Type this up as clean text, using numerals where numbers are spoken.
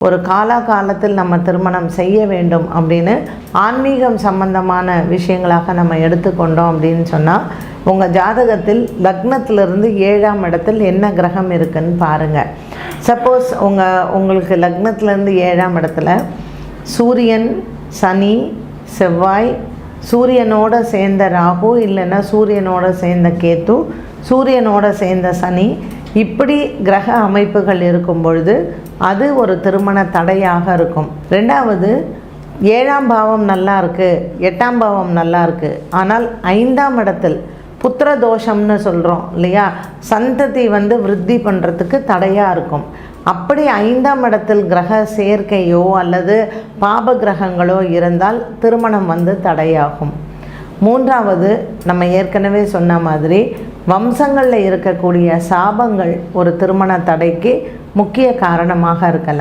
ஒரு காலத்தில் நம்ம திருமணம் செய்ய வேண்டும் அப்படின்னு ஆன்மீகம் சம்பந்தமான விஷயங்களாக நம்ம எடுத்துக்கொண்டோம் அப்படின்னு சொன்னால், உங்கள் ஜாதகத்தில் லக்னத்திலிருந்து 7ஆம் இடத்தில் என்ன கிரகம் இருக்குன்னு பாருங்கள். சப்போஸ் உங்களுக்கு லக்னத்திலேருந்து 7ஆம் இடத்துல சூரியன், சனி, செவ்வாய், சூரியனோட சேர்ந்த ராகு, இல்லைன்னா சூரியனோட சேர்ந்த கேத்து, சூரியனோட சேர்ந்த சனி, இப்படி கிரக அமைப்புகள் இருக்கும் பொழுது அது ஒரு திருமண தடையாக இருக்கும். ரெண்டாவது, 7ஆம் பாவம் நல்லா இருக்குது, 8ஆம் பாவம் நல்லா இருக்குது, ஆனால் 5ஆம் இடத்தில் புத்திர தோஷம்னு சொல்கிறோம் இல்லையா, சந்ததி விருத்தி பண்ணுறதுக்கு தடையாக இருக்கும். அப்படி 5ஆம் இடத்தில் கிரக சேர்க்கையோ அல்லது பாப கிரகங்களோ இருந்தால் திருமணம் தடையாகும். மூன்றாவது, நம்ம ஏற்கனவே சொன்ன மாதிரி வம்சங்களில் இருக்கக்கூடிய சாபங்கள் ஒரு திருமண தடைக்கு முக்கிய காரணமாக இருக்கலாம்.